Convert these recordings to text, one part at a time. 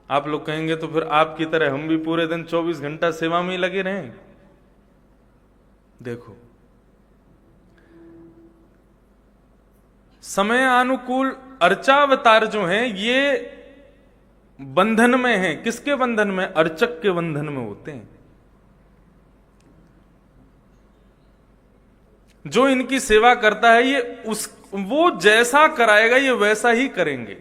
आप लोग कहेंगे तो फिर आपकी तरह हम भी पूरे दिन 24 घंटा सेवा में ही लगे रहें। देखो, समय अनुकूल अर्चावतार जो हैं ये बंधन में हैं। किसके बंधन में? अर्चक के बंधन में होते हैं। जो इनकी सेवा करता है ये वो जैसा कराएगा ये वैसा ही करेंगे।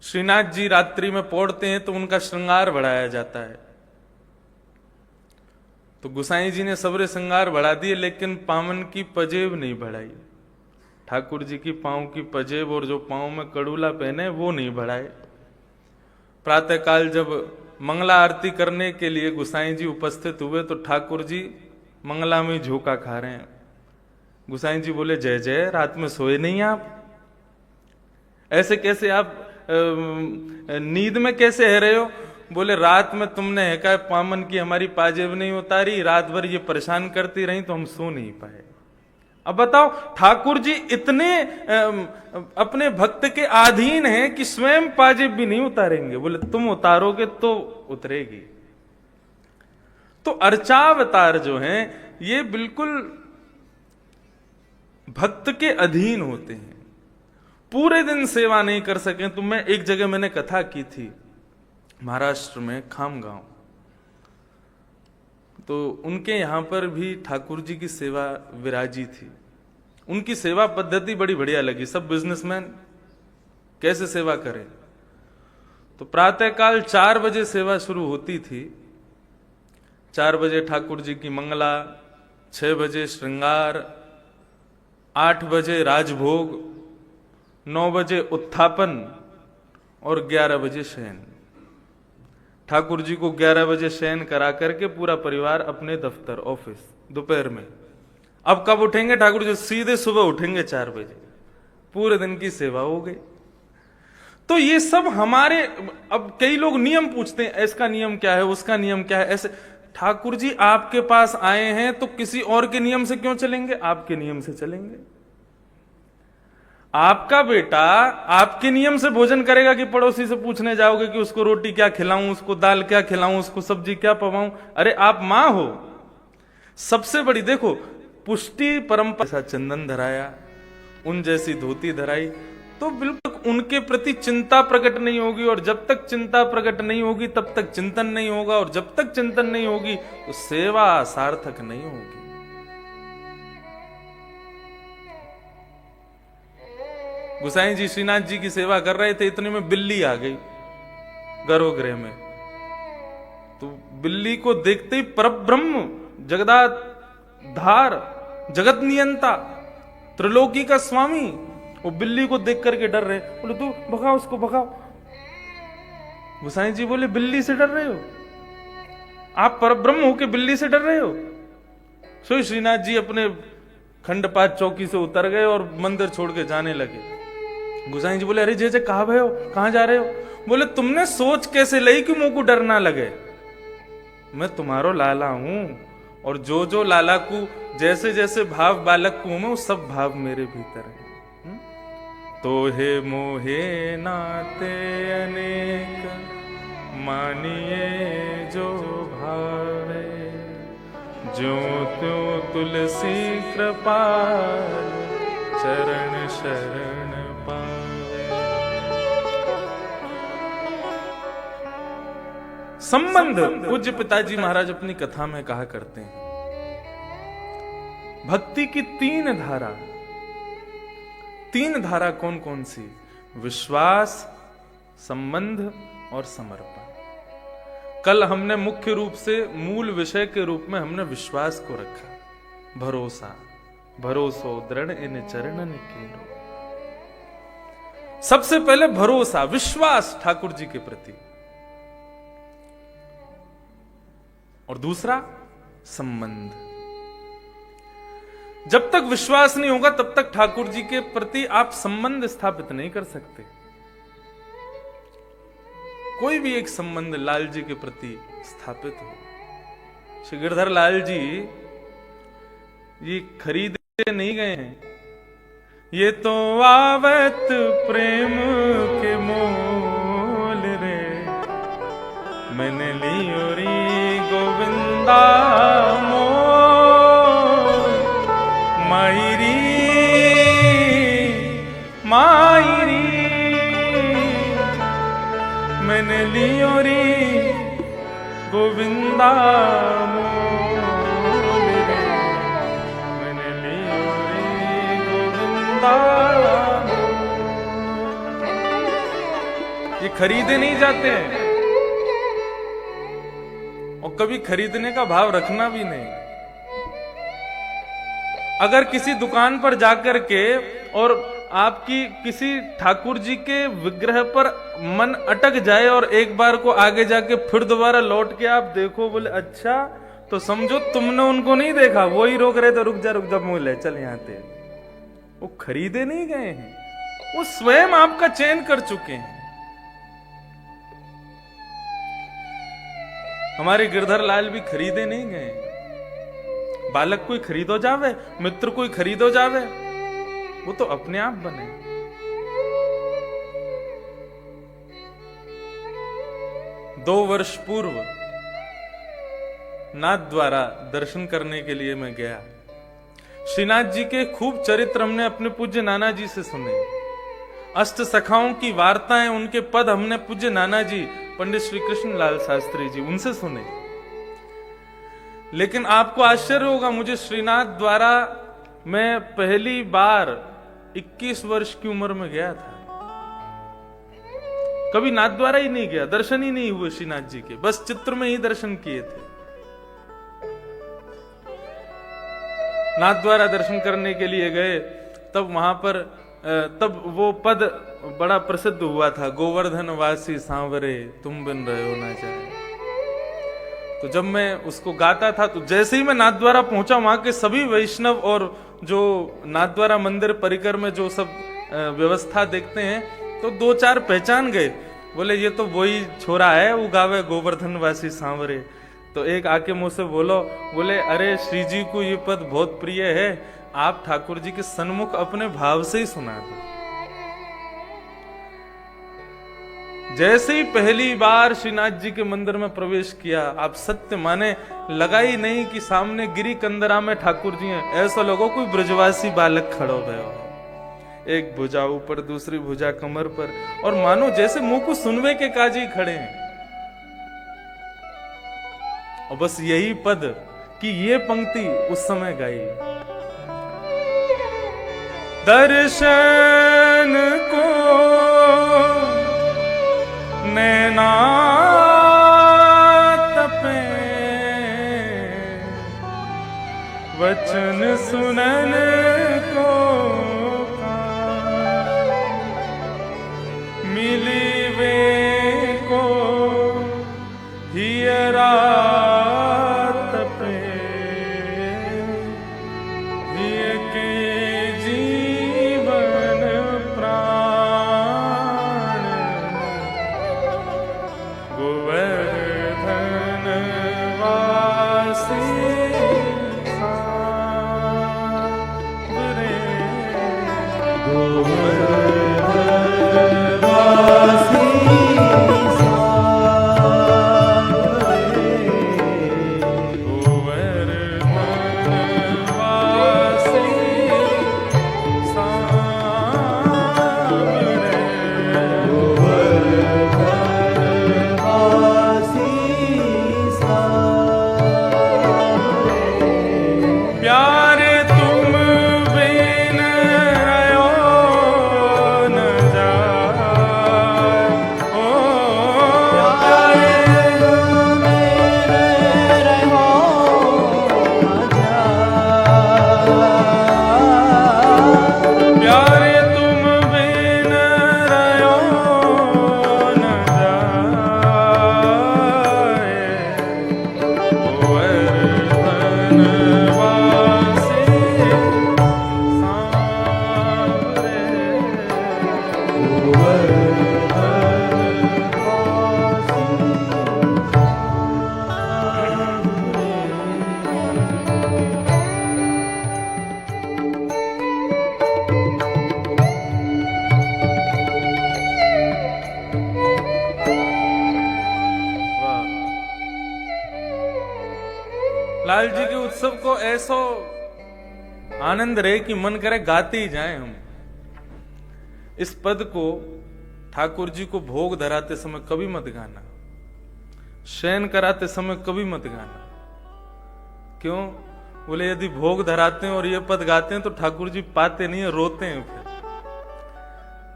श्रीनाथ जी रात्रि में पौड़ते हैं तो उनका श्रृंगार बढ़ाया जाता है। तो गुसाई जी ने सबरे श्रृंगार बढ़ा दिए, लेकिन पावन की पजेब नहीं बढ़ाई। ठाकुर जी की पांव की पजेब और जो पांव में कड़ूला पहने वो नहीं बढ़ाए। प्रातःकाल जब मंगला आरती करने के लिए गुसाई जी उपस्थित हुए तो ठाकुर जी मंगला में झोंका खा रहे हैं। गुसाई जी बोले, जय जय, रात में सोए नहीं आप? ऐसे कैसे आप नींद में कैसे है रहे हो? बोले, रात में तुमने है क्या पामन की हमारी पाजेब नहीं उतारी, रात भर ये परेशान करती रही तो हम सो नहीं पाए। अब बताओ, ठाकुर जी इतने अपने भक्त के अधीन हैं कि स्वयं पाजेब भी नहीं उतारेंगे। बोले, तुम उतारोगे तो उतरेगी। तो अर्चावतार जो हैं ये बिल्कुल भक्त के अधीन होते हैं। पूरे दिन सेवा नहीं कर सके तो मैं एक जगह मैंने कथा की थी महाराष्ट्र में खामगांव, तो उनके यहां पर भी ठाकुर जी की सेवा विराजी थी। उनकी सेवा पद्धति बड़ी बढ़िया लगी। सब बिजनेसमैन कैसे सेवा करें, तो प्रातःकाल 4 बजे सेवा शुरू होती थी। 4 बजे ठाकुर जी की मंगला, 6 बजे श्रृंगार, 8 बजे राजभोग, 9 बजे उत्थापन और 11 बजे शयन। ठाकुर जी को 11 बजे शयन करा करके पूरा परिवार अपने दफ्तर ऑफिस दोपहर में। अब कब उठेंगे ठाकुर जी? सीधे सुबह उठेंगे 4 बजे। पूरे दिन की सेवा हो गई। तो ये सब हमारे, अब कई लोग नियम पूछते हैं, इसका नियम क्या है, उसका नियम क्या है, ऐसे। ठाकुर जी आपके पास आए हैं तो किसी और के नियम से क्यों चलेंगे? आपके नियम से चलेंगे। आपका बेटा आपके नियम से भोजन करेगा कि पड़ोसी से पूछने जाओगे कि उसको रोटी क्या खिलाऊं, उसको दाल क्या खिलाऊं, उसको सब्जी क्या पवाऊं? अरे आप मां हो। सबसे बड़ी देखो पुष्टि परंपरा, ऐसा चंदन धराया, उन जैसी धोती धराई, तो बिल्कुल उनके प्रति चिंता प्रकट नहीं होगी। और जब तक चिंता प्रकट नहीं होगी तब तक चिंतन नहीं होगा, और जब तक चिंतन नहीं होगी तो सेवा सार्थक नहीं होगी। गुसाई जी श्रीनाथ जी की सेवा कर रहे थे, इतने में बिल्ली आ गई गर्भगृह में। तो बिल्ली को देखते ही परब्रह्म, जगदाधार, जगत नियंता, त्रिलोकी का स्वामी, वो बिल्ली को देख करके डर रहे। बोले, तू भगाओ उसको, भगाओ। गुसाई जी बोले, बिल्ली से डर रहे हो? आप परब्रह्म हो के बिल्ली से डर रहे हो? सो श्रीनाथ जी अपने खंडपात चौकी से उतर गए और मंदिर छोड़ के जाने लगे। गुसाई जी बोले, अरे जे कहा भय हो, कहां जा रहे हो? बोले, तुमने सोच कैसे ली कि मुंह को डर ना लगे? मैं तुम्हारो लाला हूं, और जो जो लाला को जैसे जैसे भाव बालक को मैं, वो सब भाव मेरे भीतर है। तो हे मोहे नाते अनेक, मानिए जो भावे, जो त्यों तुलसी कृपाल, चरण शरण पावे। संबंध, पूज्य पिताजी महाराज अपनी कथा में कहा करते हैं, भक्ति की 3 धारा। 3 धारा कौन कौन सी? विश्वास, संबंध और समर्पण। कल हमने मुख्य रूप से मूल विषय के रूप में हमने विश्वास को रखा। भरोसा, भरोसो दृढ़ इन चरणन कीनो। सबसे पहले भरोसा, विश्वास ठाकुर जी के प्रति, और दूसरा संबंध। जब तक विश्वास नहीं होगा तब तक ठाकुर जी के प्रति आप संबंध स्थापित नहीं कर सकते। कोई भी एक संबंध लाल जी के प्रति स्थापित हो। श्री गिरधर लाल जी ये खरीदे नहीं गए हैं, ये तो आवत प्रेम के मोल रे। मैंने लियो री गोविंदा मोल, मायरी मायरी मैंने लियो री गोविंदा मोल रे। मैंने लियो री गोविंदा मोल। ये खरीदे नहीं जाते हैं और कभी खरीदने का भाव रखना भी नहीं। अगर किसी दुकान पर जाकर के और आपकी किसी ठाकुर जी के विग्रह पर मन अटक जाए और एक बार को आगे जाके फिर दोबारा लौट के आप देखो, बोले अच्छा, तो समझो तुमने उनको नहीं देखा, वो ही रोक रहे थे, रुक जा मुंह ले चल यहां से। वो खरीदे नहीं गए हैं, वो स्वयं आपका चयन कर चुके हैं। हमारे गिरधर लाल भी खरीदे नहीं गए। बालक कोई खरीदो जावे, मित्र कोई खरीदो जावे, वो तो अपने आप बने। दो वर्ष पूर्व नाथ द्वारा दर्शन करने के लिए मैं गया। श्रीनाथ जी के खूब चरित्र हमने अपने पूज्य नाना जी से सुने। अष्ट सखाओं की वार्ताएं, उनके पद हमने पूज्य नाना जी पंडित श्री कृष्ण लाल शास्त्री जी उनसे सुने। लेकिन आपको आश्चर्य होगा, मुझे श्रीनाथ द्वारा मैं पहली बार 21 वर्ष की उम्र में गया था। कभी नाथ द्वारा ही नहीं गया, दर्शन ही नहीं हुए श्रीनाथ जी के, बस चित्र में ही दर्शन किए थे। नाथ द्वारा दर्शन करने के लिए गए, तब वहां पर तब वो पद बड़ा प्रसिद्ध हुआ था, गोवर्धन वासी सांवरे तुम बिन रहे हो ना जाए। तो जब मैं उसको गाता था, तो जैसे ही मैं नाथ द्वारा पहुंचा, वहां के सभी वैष्णव और जो नाथ द्वारा मंदिर परिकर में जो सब व्यवस्था देखते हैं, तो दो चार पहचान गए, बोले ये तो वही छोरा है, वो गावे गोवर्धन वासी सांवरे। तो एक आके मुझसे बोले अरे श्री जी को ये पद बहुत प्रिय है, आप ठाकुर जी के सन्मुख अपने भाव से ही सुना दो। जैसे ही पहली बार श्रीनाथ जी के मंदिर में प्रवेश किया, आप सत्य माने, लगा ही नहीं कि सामने गिरी कंदरा में ठाकुर जी हैं। ऐसा लोगों कोई ब्रजवासी बालक खड़ो गए, एक भुजा ऊपर, दूसरी भुजा कमर पर, और मानो जैसे मुंह को सुनवे के काजी खड़े हैं। और बस यही पद की ये पंक्ति उस समय गाई, दर्शन को नैना तपे, वचन सुनन को मिली वे को हियरा तपे, हिय के जीवन प्राण, गोवर्धन वासी सांवरे, गोवर्धन वासी लाल जी के उत्सव को ऐसो आनंद रहे कि मन करे गाते ही जाएं हम। इस पद को ठाकुर जी को भोग धराते समय कभी मत गाना, शयन कराते समय कभी मत गाना। क्यों? बोले यदि भोग धराते हैं और ये पद गाते हैं तो ठाकुर जी पाते नहीं है, रोते हैं।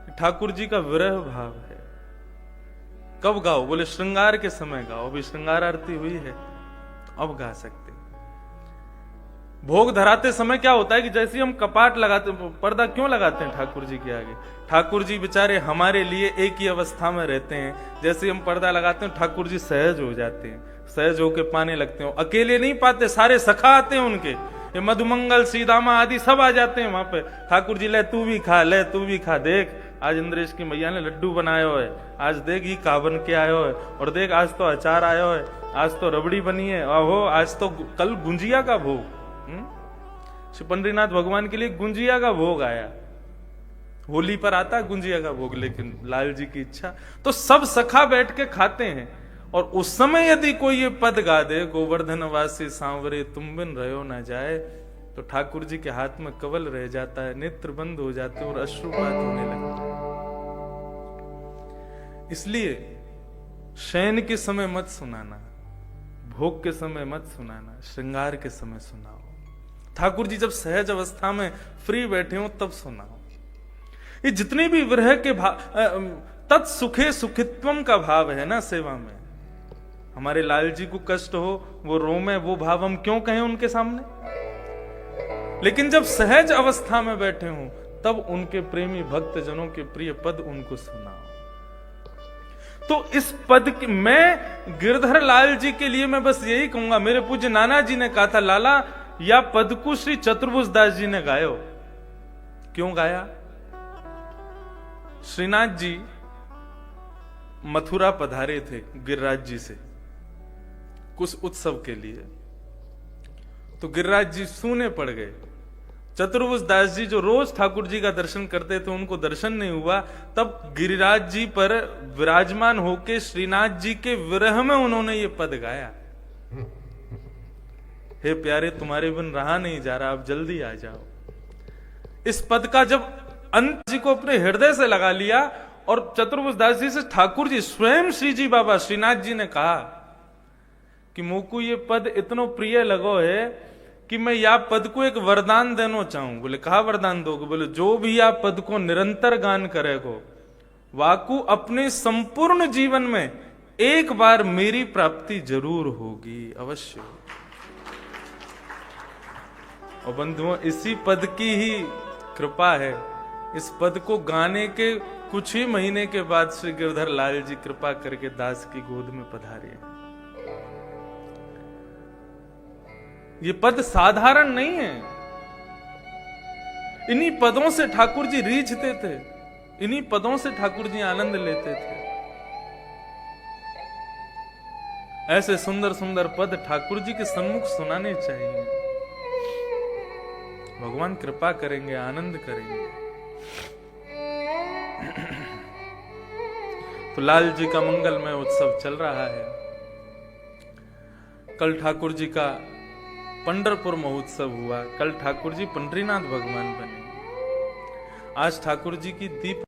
फिर ठाकुर जी का विरह भाव है। कब गाओ? बोले श्रृंगार के समय गाओ। अभी श्रृंगार आरती हुई है, अब गा सकते। भोग धराते समय क्या होता है कि जैसे हम कपाट लगाते, पर्दा क्यों लगाते हैं ठाकुर जी के आगे? ठाकुर जी बेचारे हमारे लिए एक ही अवस्था में रहते हैं। जैसे हम पर्दा लगाते हैं ठाकुर जी सहज हो जाते हैं, सहज होके पाने लगते हैं। अकेले नहीं पाते, सारे सखा आते हैं उनके, ये मधुमंगल श्रीदामा आदि सब आ जाते हैं वहां पे। ठाकुर जी ले तू भी खा, ले तू भी खा, देख आज इंद्रेश की मैया ने लड्डू बनायो है, आज देख ही का बन के आयो है, और देख आज तो अचार आयो है, आज तो रबड़ी बनी है, आहो आज तो कल गुंजिया का भोग। श्री पंडरीनाथ भगवान के लिए गुंजिया का भोग आया। होली पर आता गुंजिया का भोग, लेकिन लाल जी की इच्छा, तो सब सखा बैठ के खाते हैं। और उस समय यदि कोई ये पद गा दे, गोवर्धन वासी सांवरे तुम बिन रहो ना जाए, तो ठाकुर जी के हाथ में कवल रह जाता है, नेत्र बंद हो जाते हैं और अश्रुपात होने लगते हैं। इसलिए शयन के समय मत सुनाना, भोग के समय मत सुनाना, श्रृंगार के समय सुनाओ। ठाकुर जी जब सहज अवस्था में फ्री बैठे हो तब सुनाओ। ये जितने भी विरह के भाव, तत्सुखे सुखित्वम का भाव है ना सेवा में। हमारे लाल जी को कष्ट हो, वो रोमे, वो भाव हम क्यों कहें उनके सामने? लेकिन जब सहज अवस्था में बैठे हो तब उनके प्रेमी भक्त जनों के प्रिय पद उनको सुनाओ। तो इस पद की मैं गिरधर लाल जी के लिए मैं बस यही कहूंगा, मेरे पूज्य नाना जी ने कहा था, लाला या पद को श्री चतुर्भुज दास जी ने गायो। क्यों गाया? श्रीनाथ जी मथुरा पधारे थे गिरिराज जी से कुछ उत्सव के लिए, तो गिरिराज जी सूने पड़ गए। चतुर्भुज दास जी जो रोज ठाकुर जी का दर्शन करते थे, उनको दर्शन नहीं हुआ। तब गिरिराज जी पर विराजमान होके श्रीनाथ जी के विरह में उन्होंने ये पद गाया, हे प्यारे तुम्हारे बिन रहा नहीं जा रहा, आप जल्दी आ जाओ। इस पद का जब अंत जी को अपने हृदय से लगा लिया, और चतुर्भुज दास जी से ठाकुर जी स्वयं श्री जी बाबा श्रीनाथ जी ने कहा कि मोकू ये पद इतना प्रिय लगो है कि मैं या पद को एक वरदान देना चाहूं। बोले कहा वरदान दोगे? बोले जो भी या पद को निरंतर गान करेगो, वाकू अपने संपूर्ण जीवन में एक बार मेरी प्राप्ति जरूर होगी, अवश्य। और बंधुओं, इसी पद की ही कृपा है। इस पद को गाने के कुछ ही महीने के बाद श्री गिरधर लाल जी कृपा करके दास की गोद में पधारे। ये पद साधारण नहीं है। इन्हीं पदों से ठाकुर जी रीझते थे, इन्हीं पदों से ठाकुर जी आनंद लेते थे। ऐसे सुंदर सुंदर पद ठाकुर जी के सम्मुख सुनाने चाहिए। भगवान कृपा करेंगे, आनंद करेंगे। तो लाल जी का मंगलमय उत्सव चल रहा है। कल ठाकुर जी का पंढरपुर महोत्सव हुआ। कल ठाकुर जी पंडरीनाथ भगवान बने। आज ठाकुर जी की दीप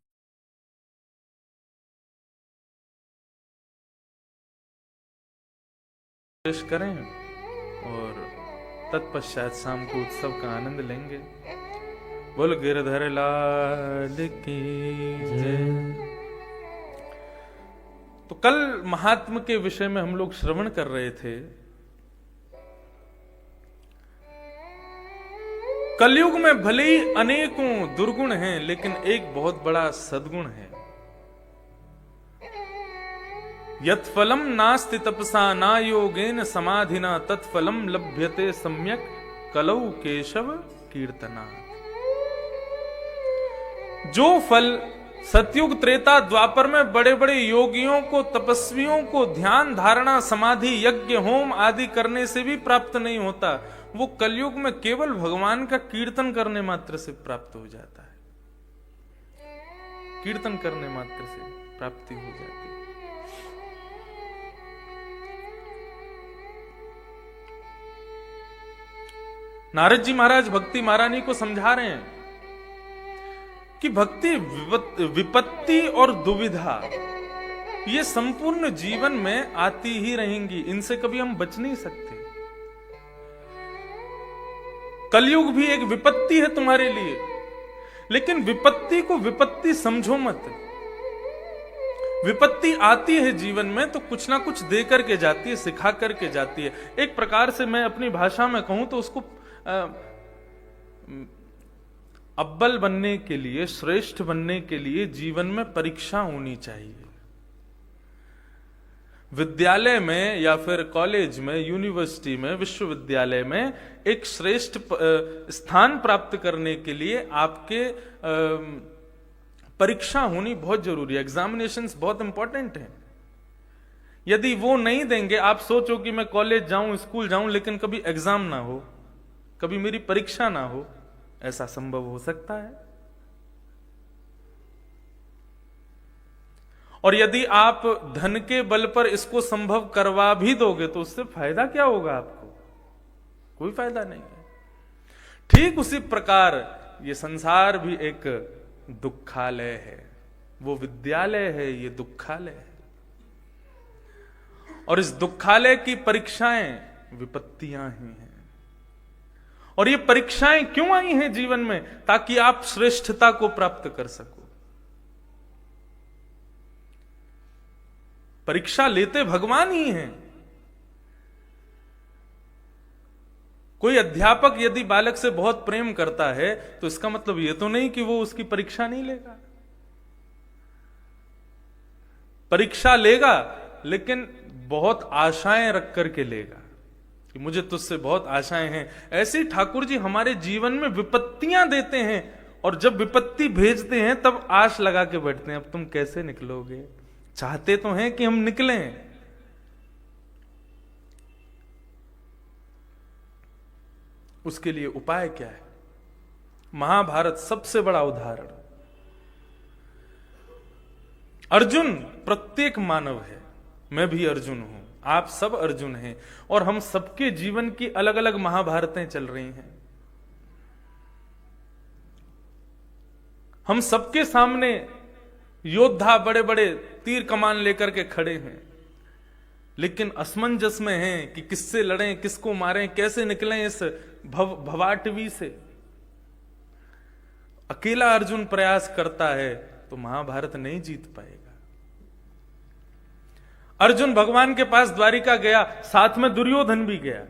करें और तत्पश्चात शाम को उत्सव का आनंद लेंगे। बोल गिरधर लाल की जय। तो कल महात्म के विषय में हम लोग श्रवण कर रहे थे। कलयुग में भले ही अनेकों दुर्गुण हैं, लेकिन एक बहुत बड़ा सद्गुण है। यत्फलम नास्ति तपसा ना योगेन समाधिना तत्फलम लभ्यते सम्यक कलौ केशव कीर्तना। जो फल सतयुग त्रेता द्वापर में बड़े बड़े योगियों को, तपस्वियों को ध्यान धारणा समाधि यज्ञ होम आदि करने से भी प्राप्त नहीं होता, वो कलयुग में केवल भगवान का कीर्तन करने मात्र से प्राप्त हो जाता है। कीर्तन करने मात्र से प्राप्ति हो जाती है। नारद जी महाराज भक्ति महारानी को समझा रहे हैं कि भक्ति विपत्ति और दुविधा ये संपूर्ण जीवन में आती ही रहेंगी, इनसे कभी हम बच नहीं सकते। कलयुग भी एक विपत्ति है तुम्हारे लिए, लेकिन विपत्ति को विपत्ति समझो मत। विपत्ति आती है जीवन में तो कुछ ना कुछ दे करके जाती है, सिखा करके जाती है। एक प्रकार से मैं अपनी भाषा में कहूं तो उसको अव्वल बनने के लिए, श्रेष्ठ बनने के लिए जीवन में परीक्षा होनी चाहिए। विद्यालय में या फिर कॉलेज में, यूनिवर्सिटी में, विश्वविद्यालय में एक श्रेष्ठ स्थान प्राप्त करने के लिए आपके परीक्षा होनी बहुत जरूरी है। एग्जामिनेशंस बहुत इंपॉर्टेंट हैं। यदि वो नहीं देंगे, आप सोचो कि मैं कॉलेज जाऊं, स्कूल जाऊं, लेकिन कभी एग्जाम ना हो, कभी मेरी परीक्षा ना हो, ऐसा संभव हो सकता है? और यदि आप धन के बल पर इसको संभव करवा भी दोगे तो उससे फायदा क्या होगा आपको? कोई फायदा नहीं है। ठीक उसी प्रकार ये संसार भी एक दुखालय है। वो विद्यालय है, ये दुखालय है। और इस दुखालय की परीक्षाएं विपत्तियां ही हैं। और ये परीक्षाएं क्यों आई हैं जीवन में? ताकि आप श्रेष्ठता को प्राप्त कर सको। परीक्षा लेते भगवान ही हैं। कोई अध्यापक यदि बालक से बहुत प्रेम करता है तो इसका मतलब यह तो नहीं कि वो उसकी परीक्षा नहीं लेगा। परीक्षा लेगा, लेकिन बहुत आशाएं रख करके लेगा कि मुझे तुझसे बहुत आशाएं हैं। ऐसे ठाकुर जी हमारे जीवन में विपत्तियां देते हैं, और जब विपत्ति भेजते हैं तब आश लगा के बैठते हैं, अब तुम कैसे निकलोगे। चाहते तो हैं कि हम निकलें, उसके लिए उपाय क्या है? महाभारत सबसे बड़ा उदाहरण। अर्जुन प्रत्येक मानव है, मैं भी अर्जुन हूं, आप सब अर्जुन हैं, और हम सबके जीवन की अलग अलग महाभारतें चल रही हैं। हम सबके सामने योद्धा बड़े बड़े तीर कमान लेकर के खड़े हैं, लेकिन असमंजस में हैं कि किससे लड़ें, किसको मारें, कैसे निकलें इस भवाटवी से। अकेला अर्जुन प्रयास करता है तो महाभारत नहीं जीत पाएगा। अर्जुन भगवान के पास द्वारिका गया, साथ में दुर्योधन भी गया।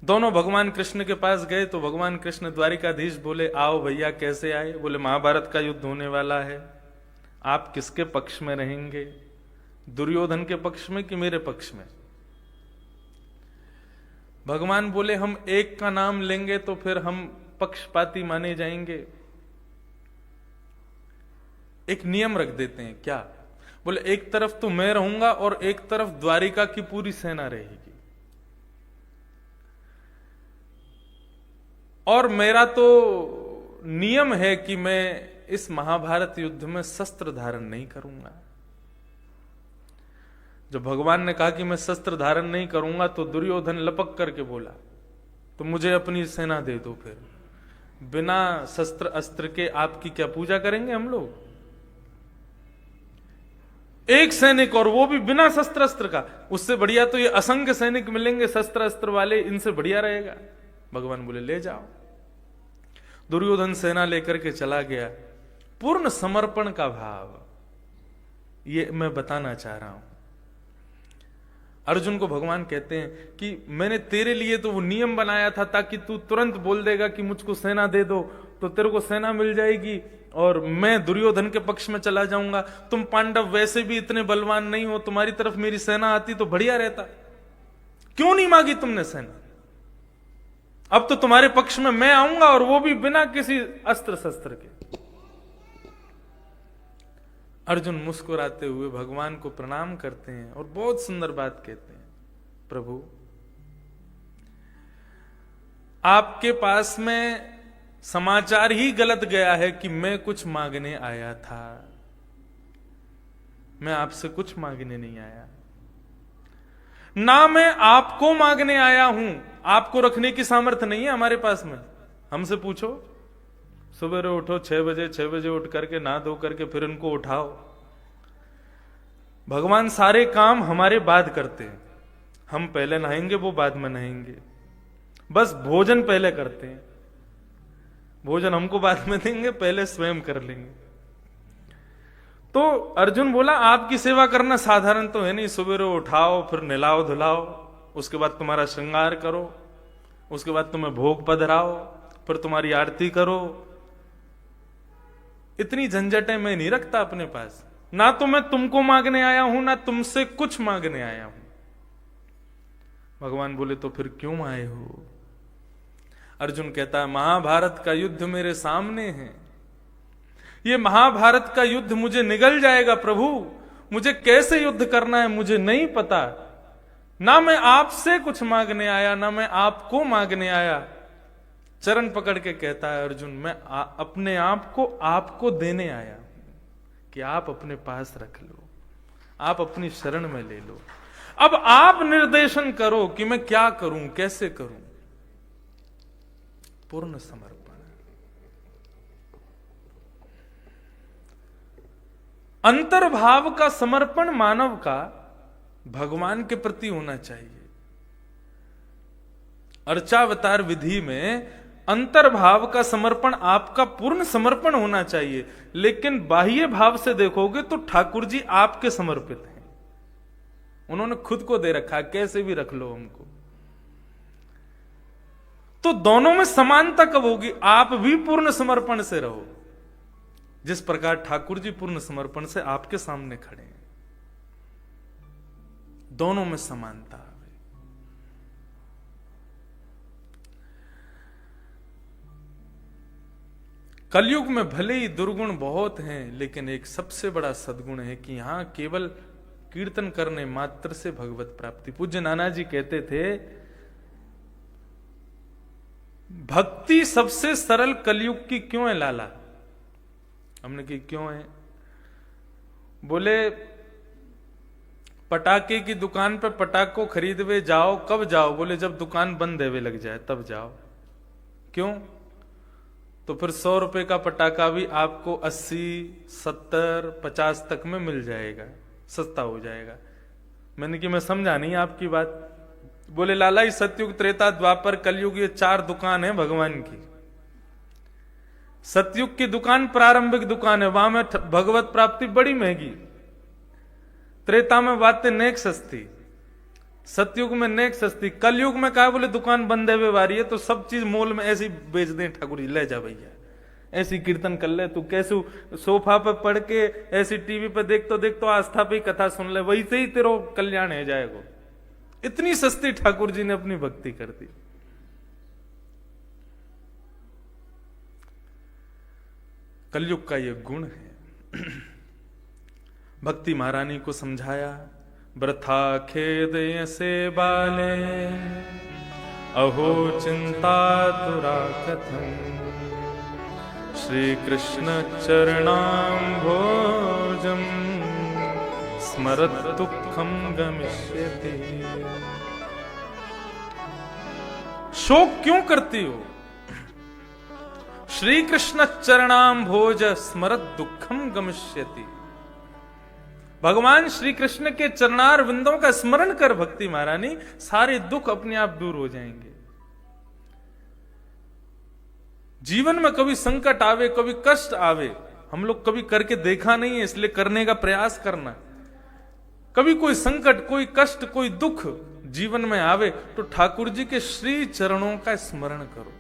दोनों भगवान कृष्ण के पास गए तो भगवान कृष्ण द्वारिकाधीश बोले, आओ भैया, कैसे आए? बोले, महाभारत का युद्ध होने वाला है, आप किसके पक्ष में रहेंगे? दुर्योधन के पक्ष में कि मेरे पक्ष में? भगवान बोले, हम एक का नाम लेंगे तो फिर हम पक्षपाती माने जाएंगे। एक नियम रख देते हैं। क्या? बोले, एक तरफ तो मैं रहूंगा और एक तरफ द्वारिका की पूरी सेना रहेगी, और मेरा तो नियम है कि मैं इस महाभारत युद्ध में शस्त्र धारण नहीं करूंगा। जब भगवान ने कहा कि मैं शस्त्र धारण नहीं करूंगा तो दुर्योधन लपक करके बोला, तो मुझे अपनी सेना दे दो, फिर बिना शस्त्र अस्त्र के आपकी क्या पूजा करेंगे हम लोग? एक सैनिक, और वो भी बिना शस्त्र अस्त्र का। उससे बढ़िया तो ये असंख्य सैनिक मिलेंगे शस्त्र अस्त्र वाले, इनसे बढ़िया रहेगा। भगवान बोले, ले जाओ। दुर्योधन सेना लेकर के चला गया। पूर्ण समर्पण का भाव, ये मैं बताना चाह रहा हूं। अर्जुन को भगवान कहते हैं कि मैंने तेरे लिए तो वो नियम बनाया था ताकि तू तुरंत बोल देगा कि मुझको सेना दे दो, तो तेरे को सेना मिल जाएगी और मैं दुर्योधन के पक्ष में चला जाऊंगा। तुम पांडव वैसे भी इतने बलवान नहीं हो, तुम्हारी तरफ मेरी सेना आती तो बढ़िया रहता। क्यों नहीं मांगी तुमने सेना? अब तो तुम्हारे पक्ष में मैं आऊंगा, और वो भी बिना किसी अस्त्र शस्त्र के। अर्जुन मुस्कुराते हुए भगवान को प्रणाम करते हैं और बहुत सुंदर बात कहते हैं, प्रभु आपके पास में समाचार ही गलत गया है कि मैं कुछ मांगने आया था। मैं आपसे कुछ मांगने नहीं आया, ना मैं आपको मांगने आया हूं, आपको रखने की सामर्थ्य नहीं है हमारे पास में। हमसे पूछो, सुबह उठो 6 बजे उठ करके नहा धो करके फिर उनको उठाओ। भगवान सारे काम हमारे बाद करते हैं। हम पहले नहाएंगे, वो बाद में नहाएंगे। बस भोजन पहले करते हैं, भोजन हमको बाद में देंगे, पहले स्वयं कर लेंगे। तो अर्जुन बोला आपकी सेवा करना साधारण तो है नहीं। सुबह उठाओ, फिर नहलाओ धुलाओ, उसके बाद तुम्हारा श्रृंगार करो, उसके बाद तुम्हें भोग पधराओ, फिर तुम्हारी आरती करो। इतनी झंझटें मैं नहीं रखता अपने पास। ना तो मैं तुमको मांगने आया हूं, ना तुमसे कुछ मांगने आया हूं। भगवान बोले तो फिर क्यों आए हो? अर्जुन कहता है महाभारत का युद्ध मेरे सामने है। ये महाभारत का युद्ध मुझे निगल जाएगा प्रभु। मुझे कैसे युद्ध करना है मुझे नहीं पता। ना मैं आपसे कुछ मांगने आया, ना मैं आपको मांगने आया। चरण पकड़ के कहता है अर्जुन, मैं अपने आप को आपको देने आया कि आप अपने पास रख लो, आप अपनी शरण में ले लो। अब आप निर्देशन करो कि मैं क्या करूं, कैसे करूं। पूर्ण समर्पण। अंतर्भाव का समर्पण मानव का भगवान के प्रति होना चाहिए। अर्चावतार विधि में अंतर्भाव का समर्पण आपका पूर्ण समर्पण होना चाहिए। लेकिन बाह्य भाव से देखोगे तो ठाकुर जी आपके समर्पित हैं। उन्होंने खुद को दे रखा, कैसे भी रख लो हमको। तो दोनों में समानता कब होगी? आप भी पूर्ण समर्पण से रहो, जिस प्रकार ठाकुर जी पूर्ण समर्पण से आपके सामने खड़े हैं। दोनों में समानता आवे। कलयुग में भले ही दुर्गुण बहुत हैं, लेकिन एक सबसे बड़ा सद्गुण है कि यहां केवल कीर्तन करने मात्र से भगवत प्राप्ति। पूज्य नाना जी कहते थे भक्ति सबसे सरल कलयुग की क्यों है लाला? हमने की क्यों है? बोले पटाखे की दुकान पे पटाखो खरीदवे जाओ, कब जाओ? बोले जब दुकान बंद देवे लग जाए तब जाओ। क्यों? तो फिर 100 रुपए का पटाखा भी आपको 80, 70, 50 तक में मिल जाएगा, सस्ता हो जाएगा। मैंने कि मैं समझा नहीं आपकी बात। बोले लाला इस सतयुग, त्रेता, द्वापर, कलयुग ये 4 दुकान है भगवान की। सतयुग की दुकान प्रारंभिक दुकान है, वहां में भगवत प्राप्ति बड़ी महंगी। त्रेता में बातें नेक सस्ती, सतयुग में नेक सस्ती। कलयुग में कहा बोले दुकान बंद है वारी है, तो सब चीज मोल में ऐसी बेच दें। ठाकुर जी ले जा भैया, ऐसी कीर्तन कर ले तू, कैसे सोफा पे पढ़ के ऐसी टीवी पे देख तो आस्था पे कथा सुन ले, वही से ही तेरा कल्याण हो जाएगा। इतनी सस्ती ठाकुर जी ने अपनी भक्ति कर दी। कलयुग का यह गुण है। भक्ति महारानी को समझाया, वृथा खेद से बाले, अहो चिंता तुरा कथम, श्री कृष्ण चरणाम भोजम, स्मरत दुखम गमिष्यति। शोक क्यों करती हो? श्री कृष्ण चरणाम भोज स्मरत दुखम गमिष्यति। भगवान श्री कृष्ण के चरणार विंदों का स्मरण कर भक्ति महारानी, सारे दुख अपने आप दूर हो जाएंगे। जीवन में कभी संकट आवे, कभी कष्ट आवे, हम लोग कभी करके देखा नहीं है, इसलिए करने का प्रयास करना। कभी कोई संकट, कोई कष्ट, कोई दुख जीवन में आवे तो ठाकुर जी के श्री चरणों का स्मरण करो।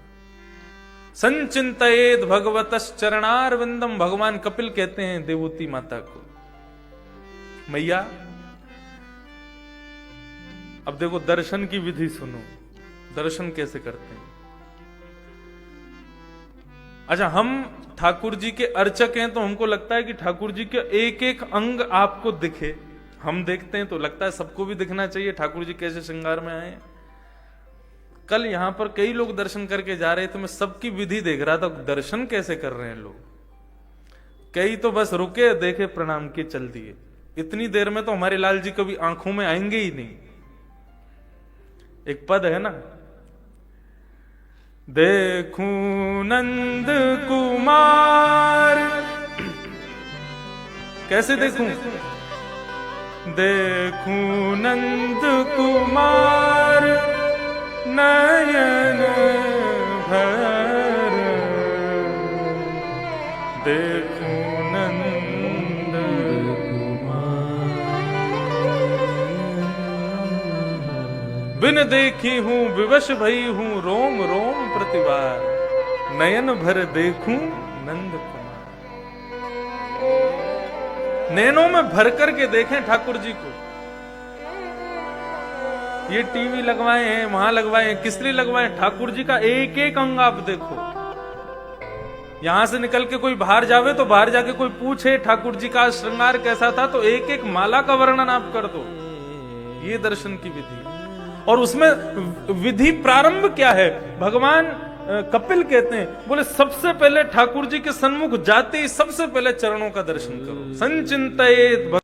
संचिंतयेद भगवतस् चरणार विंदम। भगवान कपिल कहते हैं देवूती माता को, मैया अब देखो दर्शन की विधि सुनो, दर्शन कैसे करते हैं। अच्छा, हम ठाकुर जी के अर्चक हैं तो हमको लगता है कि ठाकुर जी के एक एक अंग आपको दिखे। हम देखते हैं तो लगता है सबको भी दिखना चाहिए ठाकुर जी कैसे श्रृंगार में आए। कल यहां पर कई लोग दर्शन करके जा रहे थे, मैं सबकी विधि देख रहा था, दर्शन कैसे कर रहे हैं लोग। कई तो बस रुके, देखे, प्रणाम किए, चल दिए। इतनी देर में तो हमारे लाल जी कभी आंखों में आएंगे ही नहीं। एक पद है ना, देखूं नंद कुमार। कैसे देखूं? देखूं नंद कुमार नयन भर, देखूं नंद कुमार। बिन देखी हूं विवश भई हूं रोम रोम प्रतिवार, नयन भर देखूं नंद कुमार। नैनों में भर करके देखें ठाकुर जी को। ये टीवी लगवाए हैं, वहां लगवाए हैं, किस लिए लगवाए हैं? ठाकुर जी का एक एक अंग आप देखो। यहां से निकल के कोई बाहर जावे तो बाहर जाके कोई पूछे ठाकुर जी का श्रृंगार कैसा था, तो एक एक माला का वर्णन आप कर दो। ये दर्शन की विधि। और उसमें विधि प्रारंभ क्या है? भगवान कपिल कहते हैं, बोले सबसे पहले ठाकुर जी के सन्मुख जाते ही सबसे पहले चरणों का दर्शन करो। संचिंतित